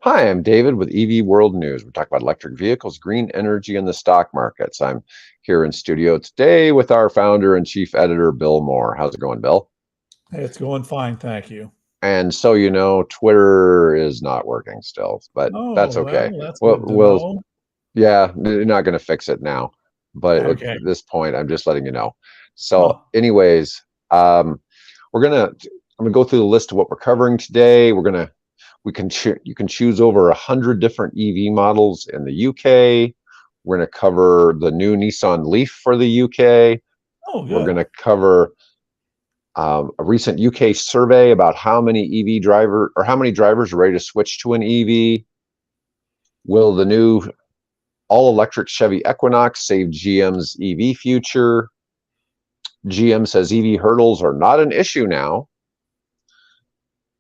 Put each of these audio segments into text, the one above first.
Hi, I'm David with EV World News. We're talking about electric vehicles, green energy, and the stock markets. I'm here in studio today with our founder and chief editor, Bill Moore. How's it going, Bill? It's going fine, thank you. And so you know, Twitter is not working still, but that's Oh, okay. well, that's Well, good to know. yeah, you're not going to fix it now, but at Okay. this point, I'm just letting you know. So, Huh. anyways, I'm gonna go through the list of what we're covering today. You can choose over 100 different EV models in the UK. We're going to cover the new Nissan Leaf for the UK. Oh, We're going good. to cover a recent UK survey about how many drivers are ready to switch to an EV. Will the new all-electric Chevy Equinox save GM's EV future? GM says EV hurdles are not an issue now.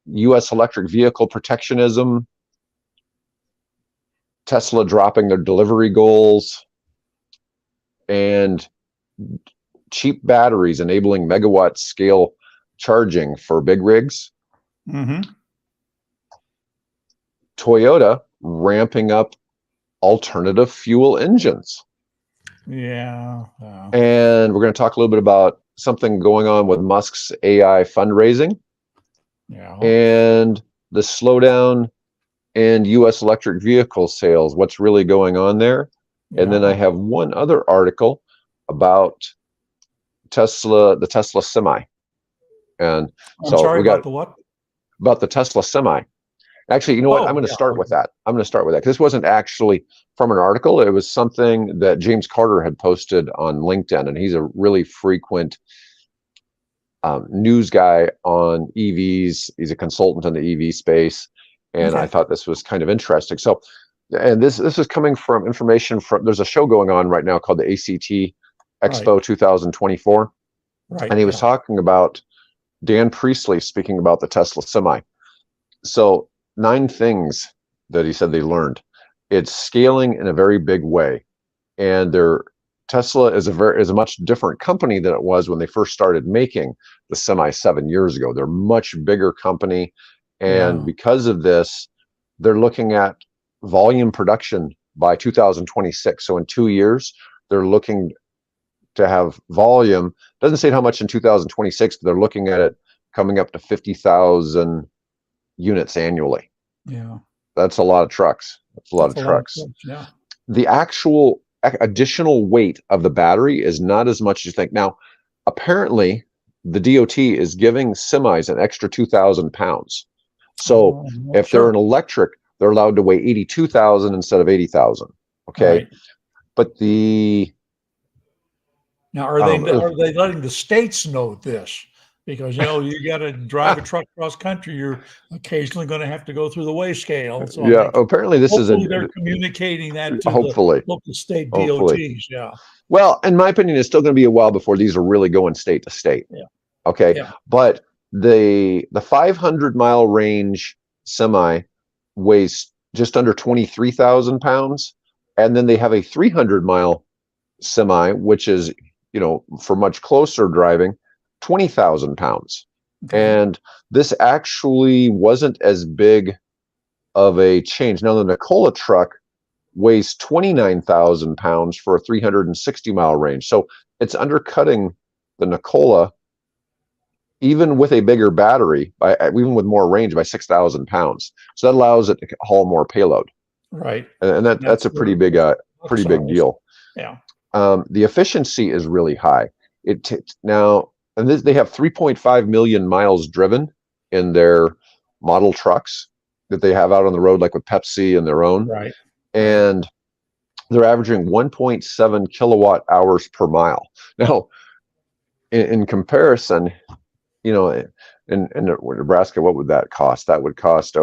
US electric vehicle protectionism. Tesla dropping their delivery goals, and cheap batteries enabling megawatt scale charging for big rigs. Mm-hmm. Toyota ramping up alternative fuel engines. Yeah. And we're going to talk a little bit about something going on with Musk's AI fundraising. Yeah. And the slowdown in US electric vehicle sales, what's really going on there. And then I have one other article about the Tesla Semi. And I'm sorry, we got about the what? about the Tesla Semi. Actually, you know what? I'm going to start with that. I'm going to start with that because this wasn't actually from an article. It was something that James Carter had posted on LinkedIn, and he's a really frequent news guy on EVs. He's a consultant in the EV space, and I thought this was kind of interesting. So, and this is coming from information from. There's a show going on right now called the ACT Expo 2024, and he was talking about Dan Priestley speaking about the Tesla Semi. So 9 things that he said they learned. It's scaling in a very big way, and Tesla is a much different company than it was when they first started making the Semi 7 years ago. They're a much bigger company, and because of this, they're looking at volume production by 2026. So in 2 years, they're looking to have volume. Doesn't say how much in 2026, but they're looking at it coming up to 50,000 units annually. Yeah. That's a lot of trucks. That's a lot of trucks. Yeah. The actual additional weight of the battery is not as much as you think. Now, apparently, the DOT is giving semis an extra 2,000 pounds. So if they're an electric, they're allowed to weigh 82,000 instead of 80,000. Okay. Right. But now, are they letting the states know this? Because you got to drive a truck cross country, you're occasionally going to have to go through the weigh scale. So apparently they're communicating that to the local state DOTs. Yeah. Well, in my opinion, it's still going to be a while before these are really going state to state. Yeah. Okay. Yeah. But the 500-mile range Semi weighs just under 23,000 pounds, and then they have a 300-mile Semi, which is for much closer driving, 20,000 pounds. And this actually wasn't as big of a change. Now, the Nikola truck weighs 29,000 pounds for a 360-mile range. So it's undercutting the Nikola, even with a bigger battery, even with more range, by 6,000 pounds. So that allows it to haul more payload. Right. And that's a pretty big deal. Yeah. The efficiency is really high. They have 3.5 million miles driven in their model trucks that they have out on the road, like with Pepsi and their own. Right. And they're averaging 1.7 kilowatt hours per mile. Now, in comparison, in Nebraska, what would that cost? That would cost,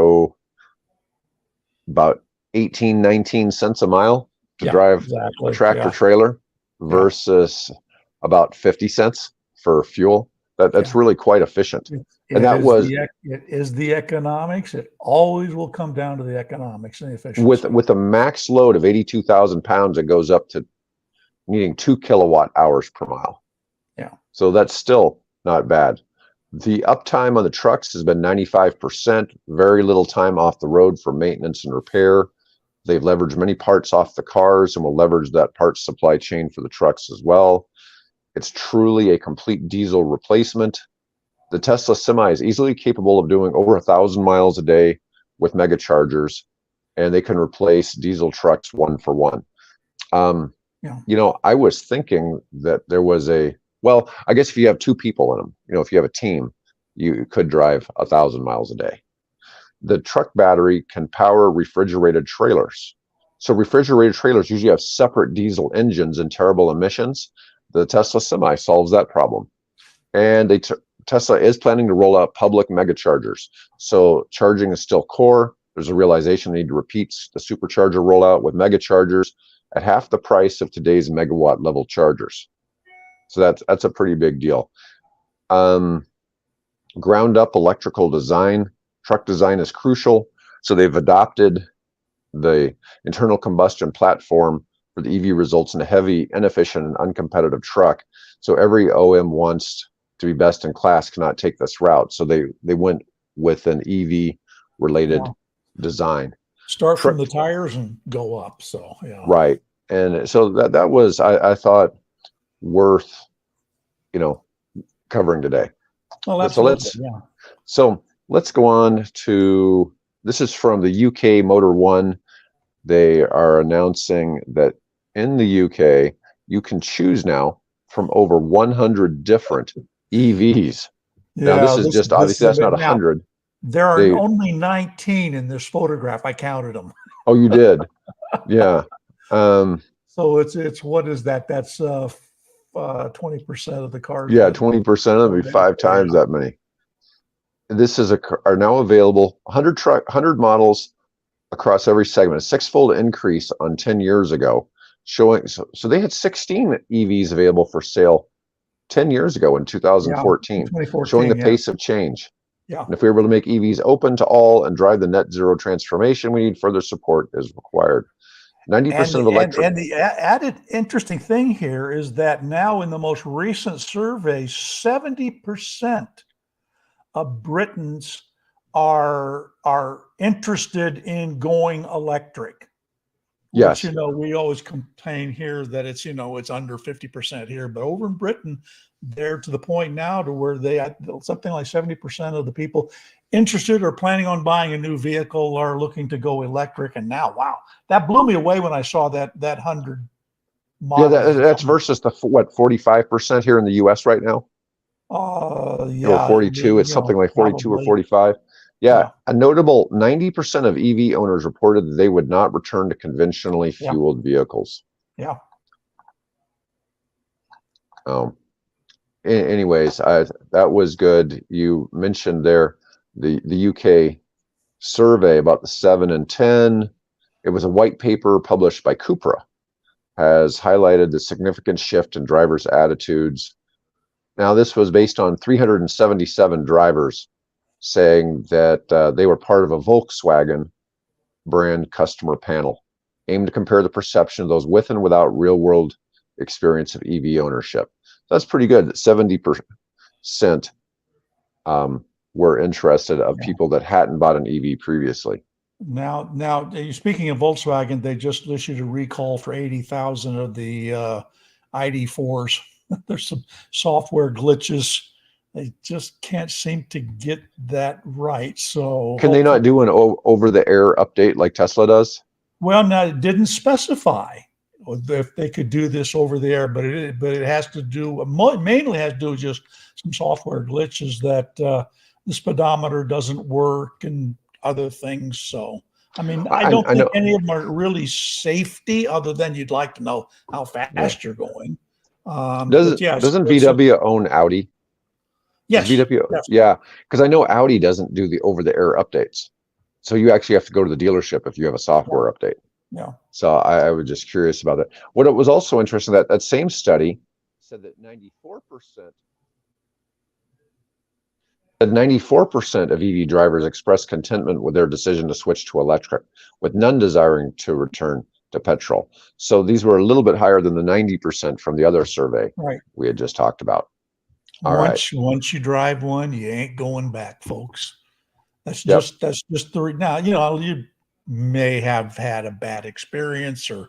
about 18, 19 cents a mile to drive a tractor trailer versus about 50 cents for fuel. That's really quite efficient. It is the economics. It always will come down to the economics and the efficiency. With a max load of 82,000 pounds, it goes up to needing 2 kilowatt hours per mile. Yeah. So that's still not bad. The uptime on the trucks has been 95%, very little time off the road for maintenance and repair. They've leveraged many parts off the cars and will leverage that parts supply chain for the trucks as well. It's truly a complete diesel replacement. The Tesla Semi is easily capable of doing over 1,000 miles a day with mega chargers, and they can replace diesel trucks one for one. You know, I was thinking that there was well, I guess if you have two people in them, you know, if you have a team, you could drive 1,000 miles a day. The truck battery can power refrigerated trailers. So refrigerated trailers usually have separate diesel engines and terrible emissions. The Tesla Semi solves that problem. And Tesla is planning to roll out public mega chargers. So charging is still core. There's a realization they need to repeat the supercharger rollout with mega chargers at half the price of today's megawatt level chargers. So that's a pretty big deal. Ground up electrical design. Truck design is crucial. So they've adopted the internal combustion platform for the EV results in a heavy, inefficient, and uncompetitive truck. So every OM wants to be best in class, cannot take this route. So they went with an EV related design. Start from the tires and go up. So yeah. Right. And so that was, I thought, worth, you know, covering today. Oh, So let's go on to, this is from the UK Motor One. They are announcing that in the UK, you can choose now from over 100 different EVs. Yeah, now, this is just, obviously, that's not 100. There are only 19 in this photograph. I counted them. Oh, you did? Yeah. So it's what is that? That's 20% of the cars. Yeah, 20% of them, 5 times that many. This is are now available 100 models across every segment, a 6-fold increase on 10 years ago, showing so they had 16 EVs available for sale 10 years ago in 2014, showing the pace of change. Yeah. And if we were able to make EVs open to all and drive the net zero transformation, we need further support is required. 90% of electric. And the added interesting thing here is that now in the most recent survey, 70% of Britons are interested in going electric. Yes. Which, you know, we always complain here that it's, you know, it's under 50% here, but over in Britain, they're to the point now to where something like 70% of the people interested or planning on buying a new vehicle are looking to go electric. And now, wow, that blew me away when I saw that 100 models. Yeah, that's versus the 45% here in the US right now. Yeah, or 42. It's something like 42 probably. Or 45. Yeah, a notable 90% of EV owners reported that they would not return to conventionally fueled vehicles. Yeah. Anyways, that was good. You mentioned there the UK survey about the 7 and 10. It was a white paper published by Cupra, has highlighted the significant shift in drivers' attitudes. Now, this was based on 377 drivers saying that they were part of a Volkswagen brand customer panel aimed to compare the perception of those with and without real-world experience of EV ownership. That's pretty good. 70% were interested of people that hadn't bought an EV previously. Now, speaking of Volkswagen, they just issued a recall for 80,000 of the ID4s. There's some software glitches. They just can't seem to get that right. So can they not do an over-the-air update like Tesla does? Well, no, it didn't specify if they could do this over the air, but it has to do, mainly has to do with just some software glitches that the speedometer doesn't work and other things. So, I mean, I don't think any of them are really safety, other than you'd like to know how fast you're going. Doesn't VW own Audi? Yes. VW, yes. Yeah, because I know Audi doesn't do the over-the-air updates. So you actually have to go to the dealership if you have a software update. Yeah. So I was just curious about that. What it was also interesting that same study said that 94% of EV drivers expressed contentment with their decision to switch to electric, with none desiring to return to petrol. So these were a little bit higher than the 90% from the other survey we had just talked about. All right. Once you drive one, you ain't going back, folks. Yep. That's just the now. You may have had a bad experience, or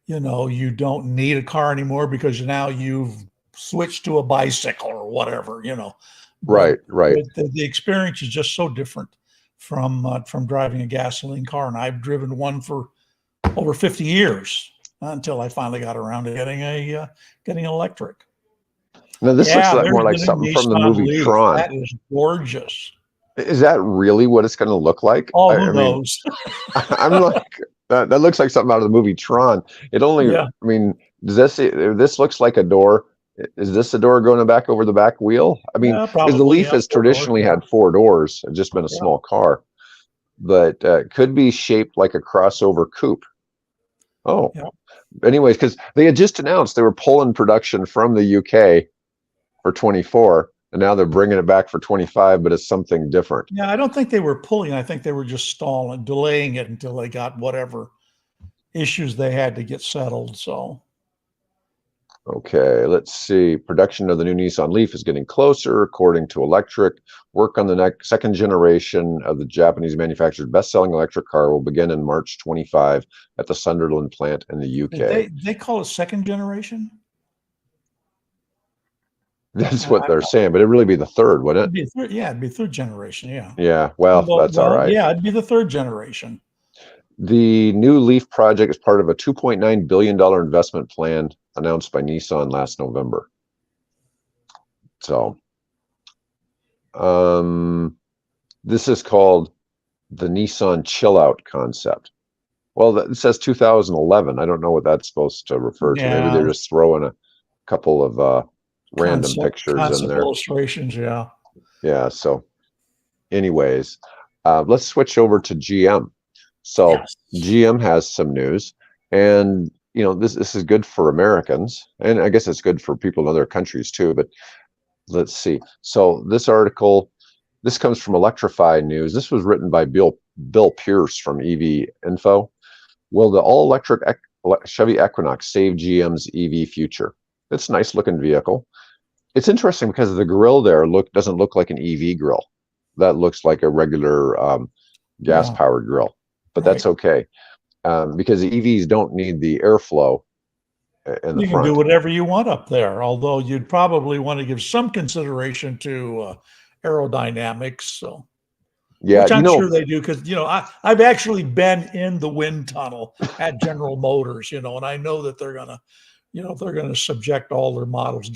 you don't need a car anymore because now you've switched to a bicycle or whatever. But Right. Right. the experience is just so different from driving a gasoline car, and I've driven one for over 50 years until I finally got around to getting electric. Now this looks Yeah, like more there's like the new something from the Nissan movie Leaf. Tron. That is gorgeous. Is that really what it's going to look like? Oh, I who mean, knows? I'm like that looks like something out of the movie Tron. It only, Yeah, I mean, this looks like a door. Is this a door going back over the back wheel? I mean, yeah, because the probably. Leaf Yeah, has four doors. traditionally Yeah, had four doors and just been a yeah, small car, but could be shaped like a crossover coupe. Oh, yeah. anyways, because they had just announced they were pulling production from the UK for 24, and now they're bringing it back for 25, but it's something different. Yeah, I don't think they were pulling. I think they were just stalling, delaying it until they got whatever issues they had to get settled. So, Okay, let's see. Production of the new Nissan Leaf is getting closer, according to Electric. Work on the next second generation of the Japanese manufactured best-selling electric car will begin in March 25 at the Sunderland plant in the UK. they call it second generation? That's what I they're saying, but it'd really be the third, wouldn't It'd it? be it'd be third generation, yeah. Yeah, well, that's all Well, right. yeah, it'd be the third generation. The new Leaf project is part of a $2.9 billion investment plan announced by Nissan last November. So, this is called the Nissan Chill Out concept. Well, it says 2011. I don't know what that's supposed to refer to. Maybe they're Yeah, just throwing a couple of random pictures in concept there. illustrations, yeah. Yeah. So, anyways, let's switch over to GM. So, Yes. GM has some news, and this is good for Americans, and I guess it's good for people in other countries too. But let's see. So, this comes from Electrify News. This was written by Bill Pierce from EV Info. Will the all-electric Chevy Equinox save GM's EV future? It's a nice looking vehicle. It's interesting because the grill there doesn't look like an EV grill. That looks like a regular Yeah, gas-powered grill, but right. that's okay because the EVs don't need the airflow in the You can do front. whatever you want up there, although you'd probably want to give some consideration to aerodynamics. So, Yeah, which I'm sure they do, because I've actually been in the wind tunnel at General Motors, and I know that they're gonna subject all their models.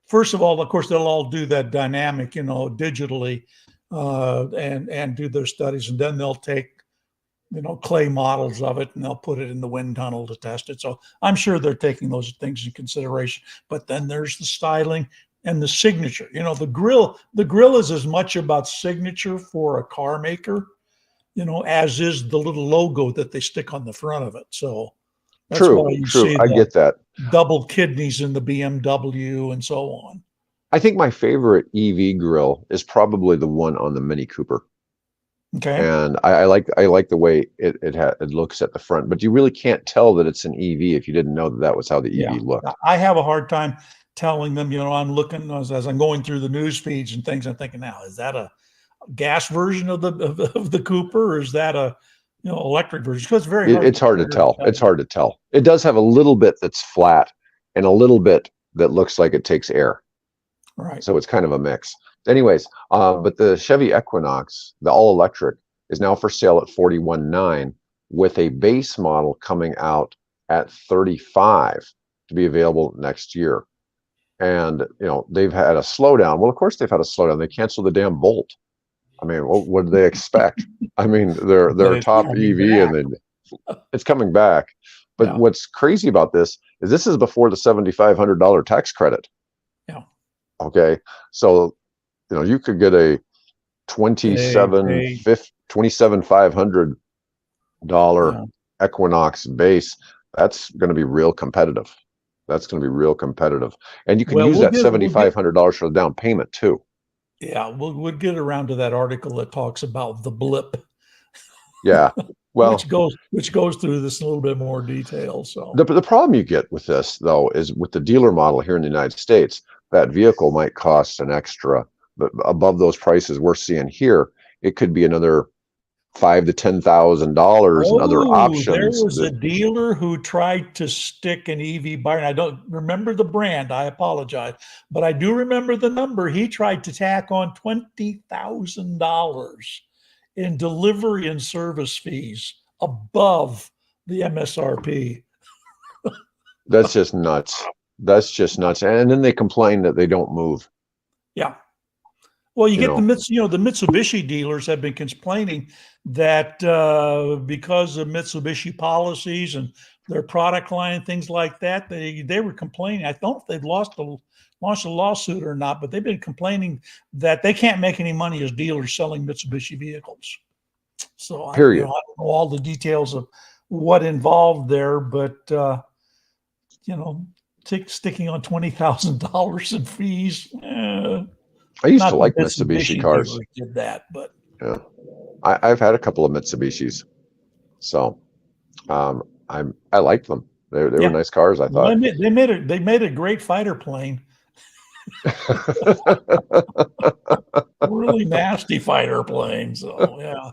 First of all, of course, they'll all do that dynamic, digitally, and do their studies, and then they'll take clay models of it, and they'll put it in the wind tunnel to test it. So I'm sure they're taking those things in consideration. But then there's the styling and the signature. The grill is as much about signature for a car maker, as is the little logo that they stick on the front of it. So that's why you True. see I the get that. double kidneys in the BMW and so on. I think my favorite EV grill is probably the one on the Mini Cooper. Okay. And I like the way it looks at the front, but you really can't tell that it's an EV if you didn't know that was how the Yeah. EV looked. I have a hard time telling them, I'm looking as I'm going through the news feeds and things. I'm thinking, now, is that a gas version of the Cooper, or is that a electric version? Because it's very hard. It's hard to tell. It's hard to tell. It does have a little bit that's flat and a little bit that looks like it takes air. Right. So it's kind of a mix. Anyways, but the Chevy Equinox, the all electric, is now for sale at $41,900 with a base model coming out at $35,000 to be available next year. And they've had a slowdown. Well, of course they've had a slowdown. They canceled the damn Bolt. I mean, what did they expect? I mean, they're a top EV, and then it's coming back. But Yeah. what's crazy about this is before the $7,500 tax credit. Yeah. Okay, so you could get a $27,500 Yeah. Equinox base. That's going to be real competitive. And you can Well, use that $7,500 for the down payment too. Yeah, we'll get around to that article that talks about the Blip. Yeah, well, which goes through this in a little bit more detail. So the problem you get with this though is with the dealer model here in the United States. that vehicle might cost an extra, but above those prices we're seeing here, it could be another $5,000 to $10,000 and other Oh, there options. was a dealer who tried to stick an EV buyer. And I don't remember the brand. I apologize, but I do remember the number. He tried to tack on $20,000 in delivery and service fees above the MSRP. That's just nuts. That's just nuts. And then they complain that they don't move. Yeah. Well, you You get know. the Mitsubishi dealers have been complaining that because of Mitsubishi policies and their product line and things like that, they were complaining. I don't know if they've launched a lawsuit or not, but they've been complaining that they can't make any money as dealers selling Mitsubishi vehicles. So I Period. don't know all the details of what involved there, but sticking on $20,000 in fees. I used Not to the like Mitsubishi cars. dealers did that, but Yeah. I've had a couple of Mitsubishis. So I liked them. They were nice cars, I well, thought. they made a great fighter plane. Really nasty fighter plane. So yeah.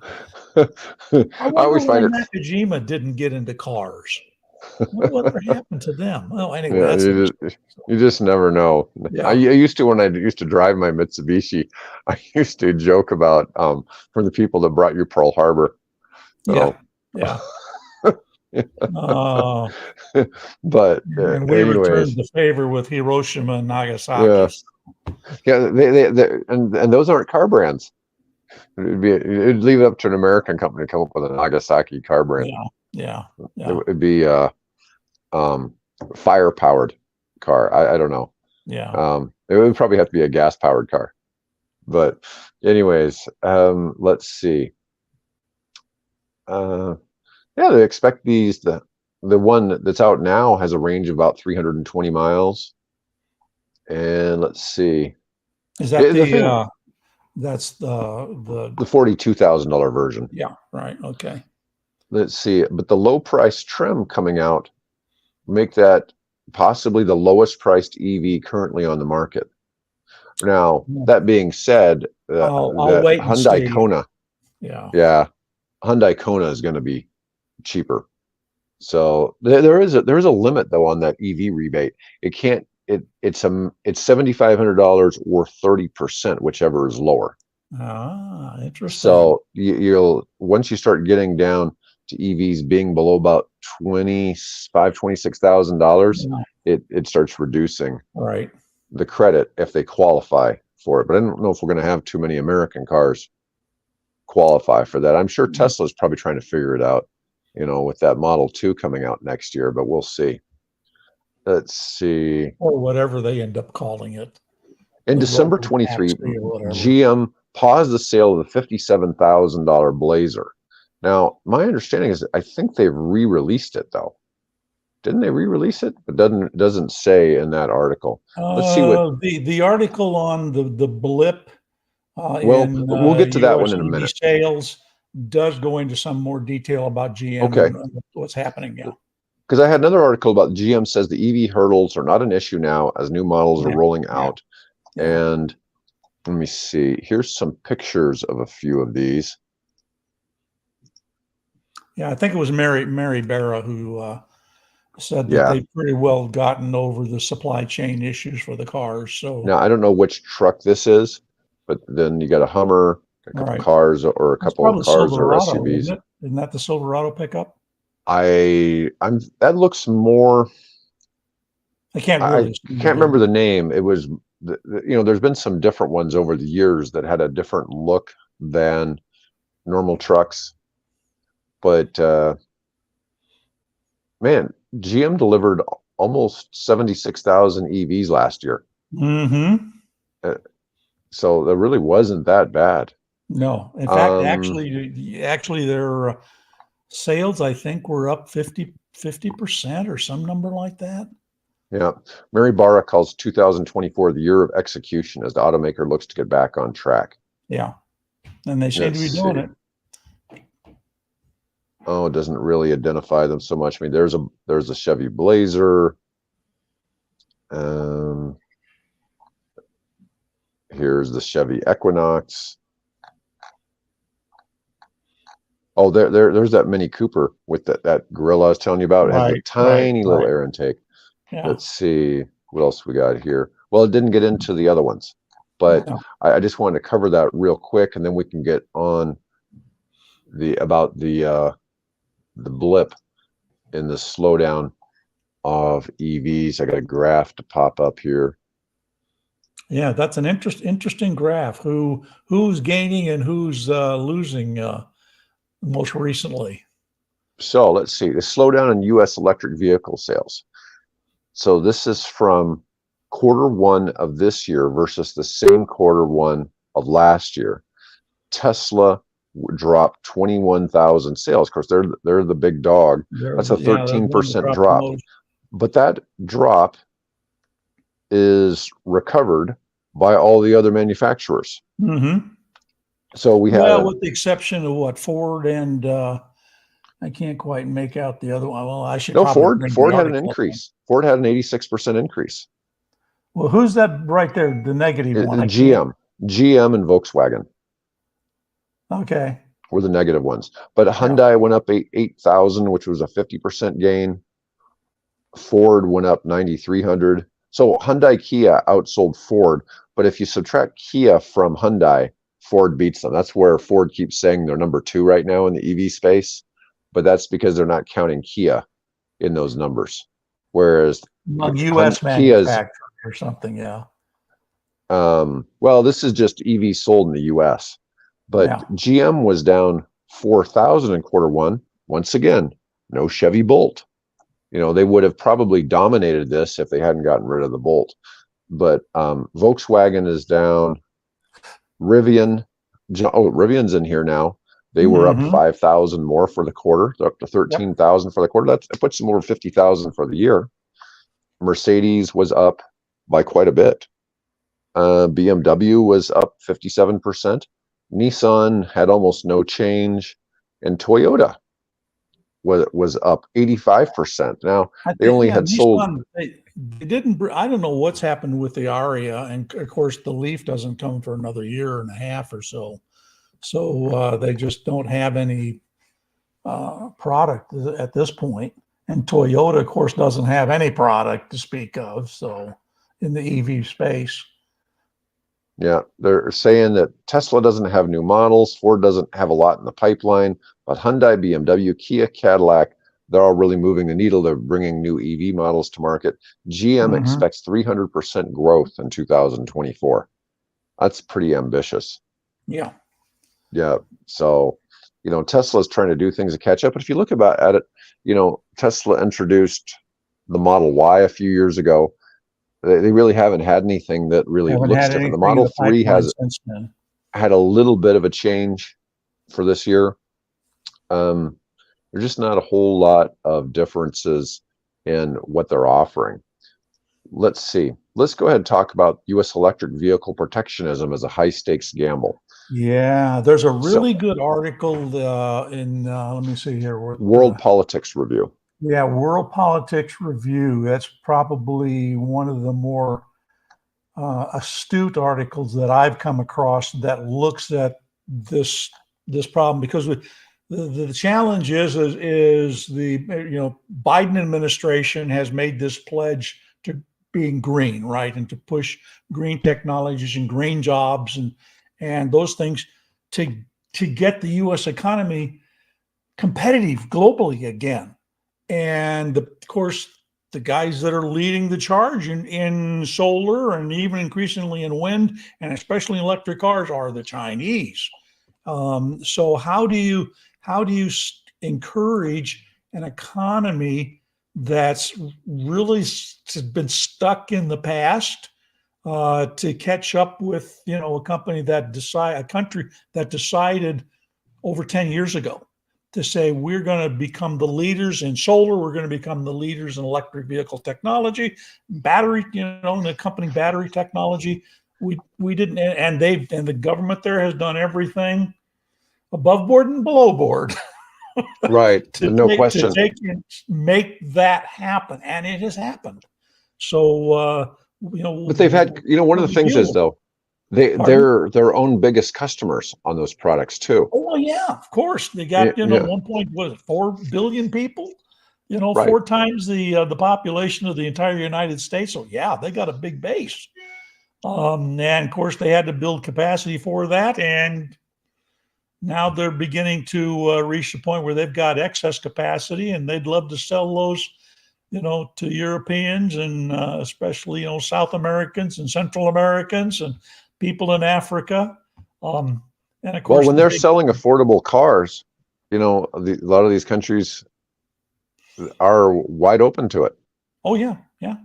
I I wonder always why find it. Nakajima didn't get into cars. Whatever happened to them? Well, anyway, Yeah, that's you just never know. Yeah. I used to, when I used to drive my Mitsubishi, I used to joke about from the people that brought you Pearl Harbor. So, yeah. but And we anyways, returned the favor with Hiroshima and Nagasaki. yeah, and those aren't car brands. It'd leave it up to an American company to come up with a Nagasaki car brand. Yeah. It'd be fire powered car. I don't know. Yeah. It would probably have to be a gas powered car. But anyways, let's see. They expect the one that's out now has a range of about 320 miles. And let's see. Is that that's the $42,000 version? Yeah, right. Okay. Let's see. But the low price trim coming out make that possibly the lowest priced EV currently on the market. Now, that being said, I'll wait and Hyundai see. Kona, Hyundai Kona is going to be cheaper. So there is a limit though on that EV rebate. It can't. It's $7,500 or 30%, whichever is lower. Interesting. So you'll once you start getting down to EVs being below about $26,000, it starts reducing the credit if they qualify for it. But I don't know if we're going to have too many American cars qualify for that. I'm sure Tesla's probably trying to figure it out, with that Model 2 coming out next year, but we'll see. Let's see. Or whatever they end up calling it. In December 23, GM paused the sale of the $57,000 Blazer. Now, my understanding is I think they've re-released it though. Didn't they re-release it? It doesn't say in that article. Let's see what the article on the Blip. We'll get to that one in a minute. Sales does go into some more detail about GM and what's happening now. Because I had another article about GM says the EV hurdles are not an issue now as new models are rolling out. And let me see. Here's some pictures of a few of these. Yeah, I think it was Mary Barra who said that they've pretty well gotten over the supply chain issues for the cars. So now I don't know which truck this is, but then you got a Hummer, a couple cars, or a couple of cars or SUVs. Isn't that the Silverado pickup? That looks more. I can't remember the name. It was there's been some different ones over the years that had a different look than normal trucks, but man, GM delivered almost 76,000 EVs last year. So that really wasn't that bad. No, in fact, actually, their sales I think were up 50% or some number like that. Yeah, Mary Barra calls 2024 the year of execution as the automaker looks to get back on track. Yeah, and they seem to be doing it. Oh, it doesn't really identify them so much. I mean, there's a Chevy Blazer. Here's the Chevy Equinox. Oh, there's that Mini Cooper with that Gorilla I was telling you about. It has the tiny little air intake. Yeah. Let's see what else we got here. Well, it didn't get into the other ones, but I just wanted to cover that real quick, and then we can get on about the blip in the slowdown of EVs. I got a graph to pop up here. Yeah, that's an interesting graph. Who's gaining and who's losing most recently? So let's see the slowdown in U.S. electric vehicle sales. So this is from Q1 of this year versus the same Q1 of last year. Tesla dropped 21,000 sales. Of course, they're the big dog. That's a 13% drop. But that drop is recovered by all the other manufacturers. Mm-hmm. So we have, with the exception of what, Ford and I can't quite make out the other one. Well, I should. No, Ford had an increase. Ford had an 86% increase. Well, who's that right there? The negative one. GM and Volkswagen. Okay. Were the negative ones. But Hyundai went up 8,000, which was a 50% gain. Ford went up 9,300. So Hyundai Kia outsold Ford. But if you subtract Kia from Hyundai, Ford beats them. That's where Ford keeps saying they're number 2 right now in the EV space. But that's because they're not counting Kia in those numbers. Whereas U.S. manufacturer or something, well, this is just EV sold in the U.S. But GM was down 4,000 in Q1. Once again, no Chevy Bolt. They would have probably dominated this if they hadn't gotten rid of the Bolt. But Volkswagen is down. Rivian's in here now. They were up 5,000 more for the quarter. They're up to 13,000 for the quarter. That puts them over 50,000 for the year. Mercedes was up by quite a bit. BMW was up 57%. Nissan had almost no change, and Toyota was up 85%. Now they only had sold. They didn't. I don't know what's happened with the Aria, and of course the Leaf doesn't come for another year and a half or so. So they just don't have any product at this point. And Toyota, of course, doesn't have any product to speak of. So in the EV space. Yeah, they're saying that Tesla doesn't have new models. Ford doesn't have a lot in the pipeline. But Hyundai, BMW, Kia, Cadillac, they're all really moving the needle. They're bringing new EV models to market. GM expects 300% growth in 2024. That's pretty ambitious. Yeah. Yeah. So, Tesla's trying to do things to catch up. But if you look at it, Tesla introduced the Model Y a few years ago. They really haven't had anything that really looks different. The Model 3 has had a little bit of a change for this year. There's just not a whole lot of differences in what they're offering. Let's see. Let's go ahead and talk about U.S. electric vehicle protectionism as a high-stakes gamble. Yeah, there's a really good article in, let me see here. World Politics Review. Yeah, World Politics Review. That's probably one of the more astute articles that I've come across that looks at this problem, because the challenge is the Biden administration has made this pledge to being green, right, and to push green technologies and green jobs and those things to get the U.S. economy competitive globally again. And of course, the guys that are leading the charge in solar and even increasingly in wind and especially in electric cars are the Chinese. So how do you encourage an economy that's really been stuck in the past to catch up with a country that decided over 10 years ago to say we're going to become the leaders in solar, we're going to become the leaders in electric vehicle technology, battery, and accompanying battery technology. We didn't, and the government there has done everything above board and below board. Right. No question. To make that happen, and it has happened. So but they've had, one of the things is though, Pardon? they're their own biggest customers on those products too. Oh yeah, of course. They Yeah, got, yeah, 1.4 billion people, right. 4 times the population of the entire United States. So yeah, they got a big base. And of course, they had to build capacity for that, and now they're beginning to reach the point where they've got excess capacity, and they'd love to sell those, to Europeans and especially South Americans and Central Americans and people in Africa. Um, and of Well, course, when the they're big selling affordable cars, a lot of these countries are wide open to it. oh yeah, yeah.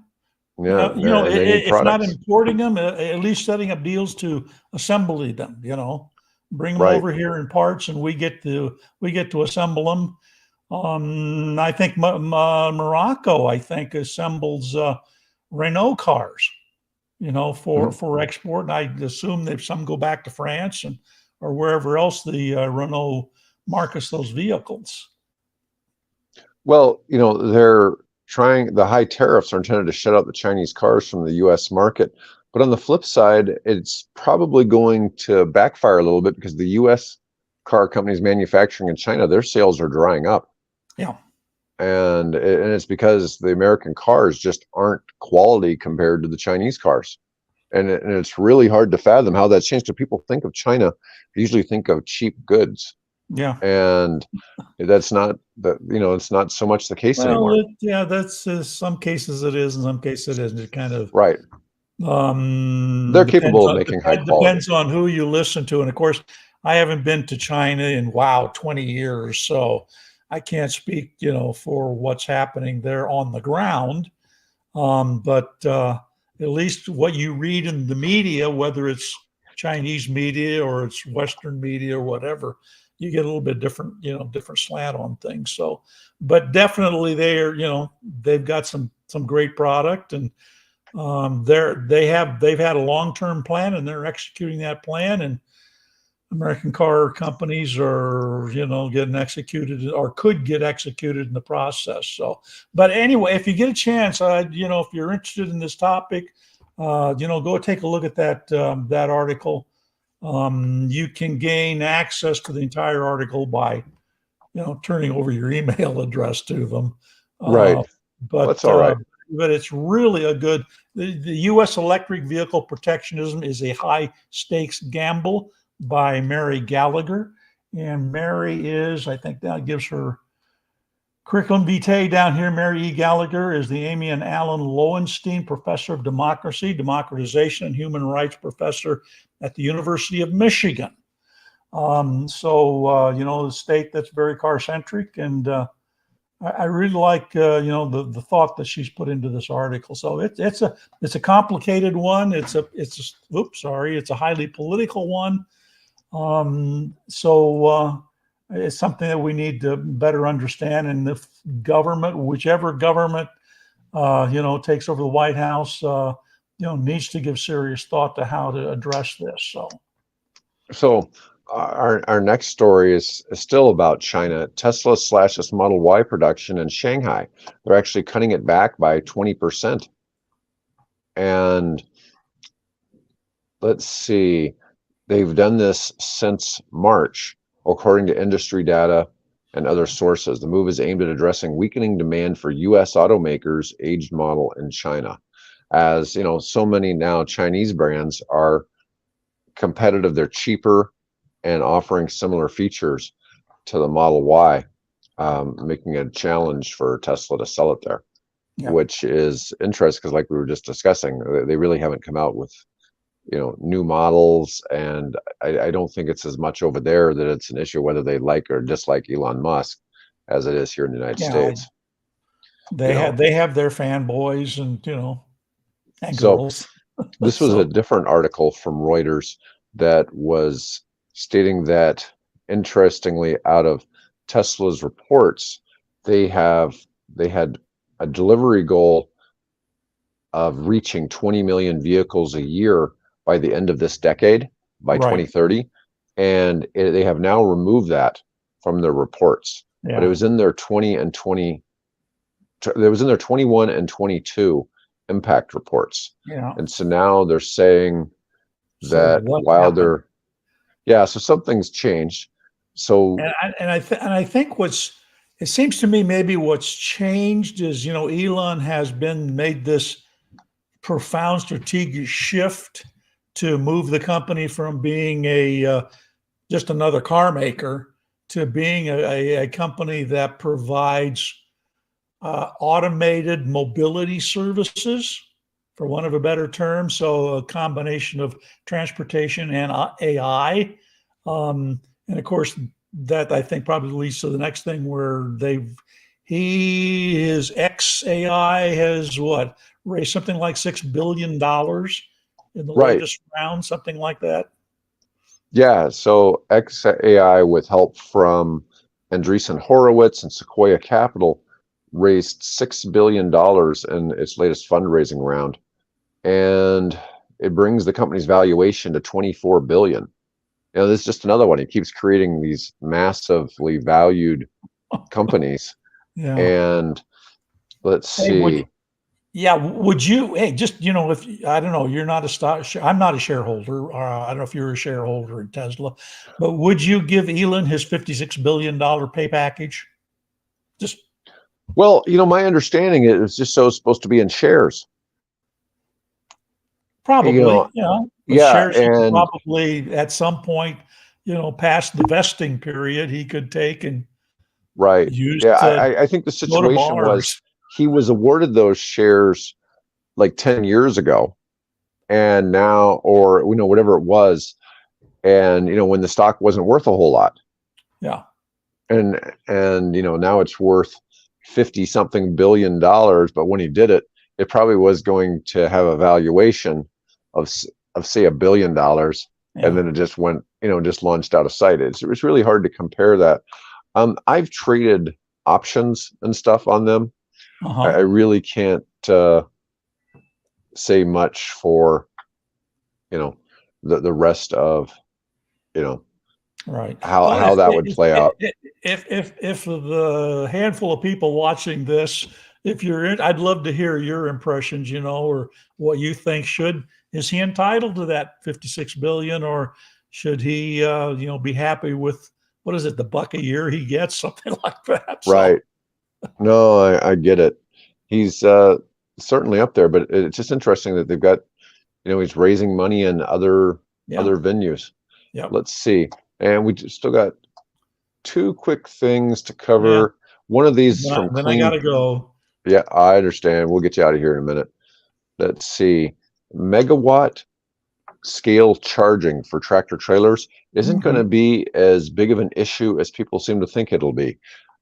Yeah, and they need If not products. importing them, at least setting up deals to assembly them. Bring them Right. over here in parts, and we get to assemble them. I think Morocco, I think, assembles Renault cars, for Mhm. for export. And I assume that some go back to France and or wherever else the Renault markets those vehicles. Well, they're trying, the high tariffs are intended to shut out the Chinese cars from the US market. But on the flip side, it's probably going to backfire a little bit because the US car companies manufacturing in China, their sales are drying up. Yeah. And it's because the American cars just aren't quality compared to the Chinese cars. And it's really hard to fathom how that's changed. Because people think of China, they usually think of cheap goods, Yeah. and that's not it's not so much the case Well, anymore. yeah, that's some cases it is, in some cases it isn't. It kind of Right. They're depends capable of on making high quality. depends on who you listen to. And of course, I haven't been to China in 20 years, so I can't speak, for what's happening there on the ground. But at least what you read in the media, whether it's Chinese media or it's Western media or whatever, you get a little bit different, different slant on things. So, but definitely they've got some great product, and they've had a long-term plan, and they're executing that plan. And American car companies are, getting executed or could get executed in the process. So, but anyway, if you get a chance, if you're interested in this topic, go take a look at that article. You can gain access to the entire article by, turning over your email address to them. Right. Uh, Well, but that's all right. but it's really a good. The U.S. electric vehicle protectionism is a high stakes gamble by Mary Gallagher, and Mary is, I think that gives her curriculum vitae down here. Mary E. Gallagher is the Amy and Alan Lowenstein Professor of Democracy, Democratization, and Human Rights Professor at the University of Michigan. The state that's very car centric, and I really like the thought that she's put into this article. So it's a complicated one. It's a highly political one. It's something that we need to better understand. And the government, whichever government takes over the White House, needs to give serious thought to how to address this. So our next story is still about China. Tesla slashes Model Y production in Shanghai. They're actually cutting it back by 20%. And let's see, they've done this since March, according to industry data and other sources. The move is aimed at addressing weakening demand for U.S. automakers' aged model in China. As so many now Chinese brands are competitive, they're cheaper and offering similar features to the Model Y, making it a challenge for Tesla to sell it there, Yeah. which is interesting because, like we were just discussing, they really haven't come out with new models, and I don't think it's as much over there that it's an issue whether they like or dislike Elon Musk as it is here in the United Yeah, States. they have their fanboys and So girls. this was a So different article from Reuters that was stating that, interestingly, out of Tesla's reports, they had a delivery goal of reaching 20 million vehicles a year by the end of this decade, by right, 2030, and they have now removed that from their reports. But it yeah, was in their 20 and 20, there was in their 21 and 22 impact reports. yeah, And so now they're saying So that what while happened? they're, yeah, so something's changed. So And I think it seems to me maybe what's changed is, Elon has been made this profound strategic shift to move the company from being just another car maker to being a company that provides automated mobility services, for one of a better term. So a combination of transportation and AI. And of course, that I think probably leads to the next thing where his ex AI has what, raised something like $6 billion in the right, latest round, something like that. yeah, so XAI with help from Andreessen Horowitz and Sequoia Capital raised $6 billion in its latest fundraising round, and it brings the company's valuation to 24 billion. This is just another one. He keeps creating these massively valued companies. Yeah. And let's Hey, see. would you, hey, just, if, I don't know, you're not a I'm not a shareholder. I don't know if you're a shareholder in Tesla, but would you give Elon his $56 billion pay package? Just Well, my understanding is it's just so it's supposed to be in shares. You know, probably, but yeah, shares he could and probably at some point, past the vesting period, he could take and right. use Yeah, to I think the go to situation was bars. he was awarded those shares like 10 years ago, and now, or whatever it was, and when the stock wasn't worth a whole lot, Yeah. and now it's worth 50 something billion dollars, but when he did it, it probably was going to have a valuation of say $1 billion, and Yeah. then it just went, just launched out of sight. It's really hard to compare that. I've traded options and stuff on them. I Uh-huh. really can't say much for you know the rest of you know Right. how Well, how that would play out. if the handful of people watching this, if you're in, I'd love to hear your impressions, or what you think. Is he entitled to that 56 billion, or should he, be happy with, what is it, the buck a year he gets, something like that? So Right. No, I get it. He's certainly up there, but it's just interesting that they've got, he's raising money in yeah, other venues. yeah, Let's see. And still got two quick things to yeah. cover. One of these is Then I, from then I Clean. gotta go. Yeah, I understand. We'll get you out of here in a minute. Let's see. Megawatt scale charging for tractor trailers isn't going to Mhm. be as big of an issue as people seem to think it'll be.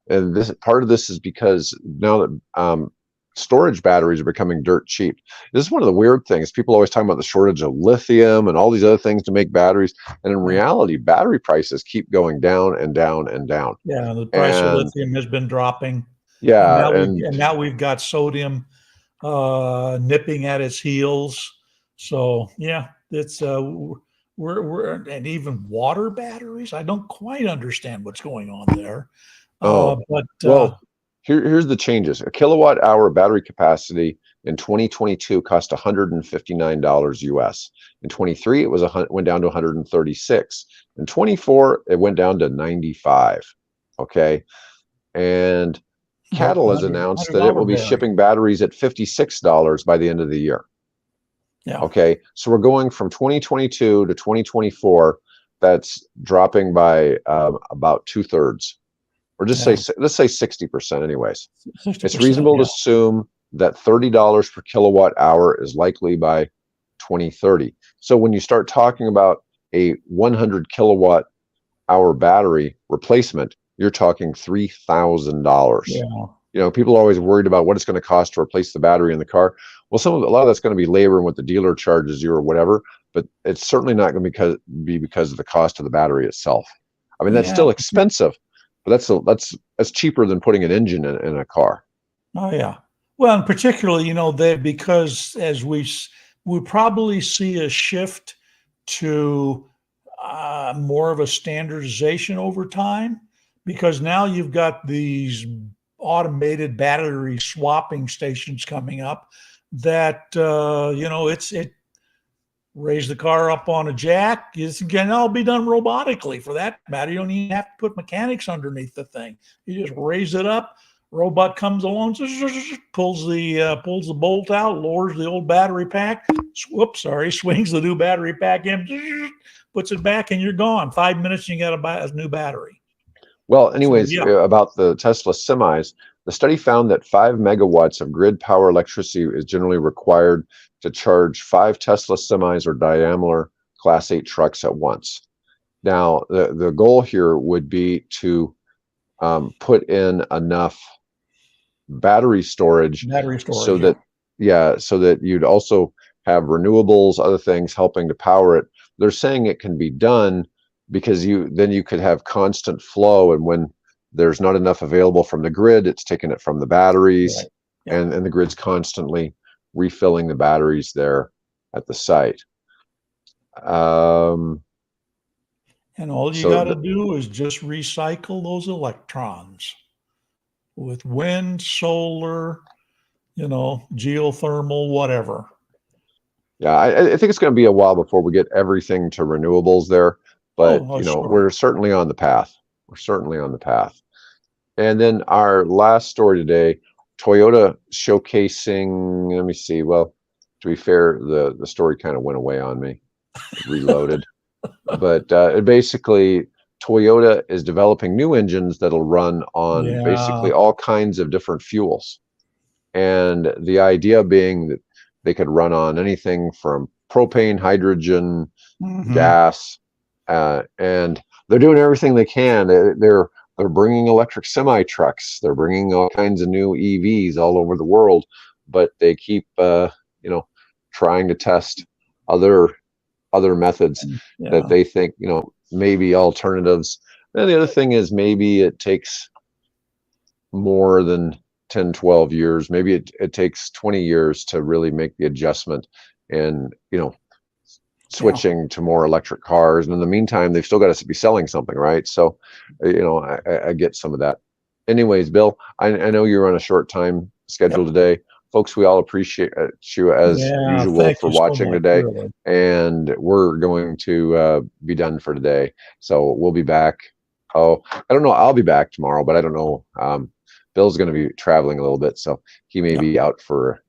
And this part of this is because now that storage batteries are becoming dirt cheap. This is one of the weird things. People always talk about the shortage of lithium and all these other things to make batteries. And in Yeah, reality, battery prices keep going down and down and down. yeah. The price of And lithium has been dropping, and yeah, now we and and now we've got sodium nipping at its heels. So yeah, it's we're and even water batteries. I don't quite understand what's going on there, oh, but well, here's the changes. A kilowatt hour battery capacity in 2022 cost $159 US. In 23, went down to 136. In 24, it went down to 95. Okay. And but Cattle the has hundred announced hundred that it dollar will be bearing, shipping batteries at $56 by the end of the year. yeah, Okay. So we're going from 2022 to 2024. That's dropping by about two-thirds, or just say, yeah, let's say 60% anyways. sixty It's percent, reasonable to yeah, assume that $30 per kilowatt hour is likely by 2030. So when you start talking about a 100 kilowatt hour battery replacement, you're talking $3,000. yeah, People are always worried about what it's going to cost to replace the battery in the car. Well, a lot of that's going to be labor and what the dealer charges you or whatever, but it's certainly not going to be because of the cost of the battery itself. I mean, that's yeah. still expensive, but that's cheaper than putting an engine in a car. Oh yeah. Well, and particularly, they, because as we probably see a shift to more of a standardization over time, because now you've got these automated battery swapping stations coming up that it's raise the car up on a jack. It's again all be done robotically for that matter. You don't even have to put mechanics underneath the thing. You just raise it up. Robot comes along, pulls the bolt out, lowers the old battery pack. Swings the new battery pack in, puts it back, and you're gone. 5 minutes, you got to buy a new battery. Well, anyways, So, yeah. About the Tesla semis, the study found that 5 megawatts of grid power electricity is generally required to charge 5 Tesla semis or Daimler Class 8 trucks at once. Now, the goal here would be to put in enough battery storage so that so that you'd also have renewables, other things helping to power it. They're saying it can be done because then you could have constant flow, and when there's not enough available from the grid, it's taking it from the batteries, right. Yeah. and the grid's constantly refilling the batteries there at the site. And all you got to do is just recycle those electrons with wind, solar, geothermal, whatever. Yeah, I think it's going to be a while before we get everything to renewables there, but sure. we're certainly on the path. We're certainly on the path. And then our last story today, Toyota showcasing. Let me see. Well, to be fair, the story kind of went away on me, reloaded. But basically, Toyota is developing new engines that'll run on basically all kinds of different fuels. And the idea being that they could run on anything from propane, hydrogen, gas, and they're doing everything they can. They're bringing electric semi trucks. They're bringing all kinds of new EVs all over the world, but they keep trying to test other methods that they think maybe alternatives. And the other thing is maybe it takes more than 10, 12 years. Maybe it takes 20 years to really make the adjustment and switching to more electric cars. And in the meantime, they've still got to be selling something, right? So I get some of that. Anyways, Bill, I know you're on a short time schedule today. Folks, we all appreciate you as usual for watching today. Really. And we're going to be done for today. So we'll be back. I don't know. I'll be back tomorrow, but I don't know. Bill's going to be traveling a little bit, so he may be out for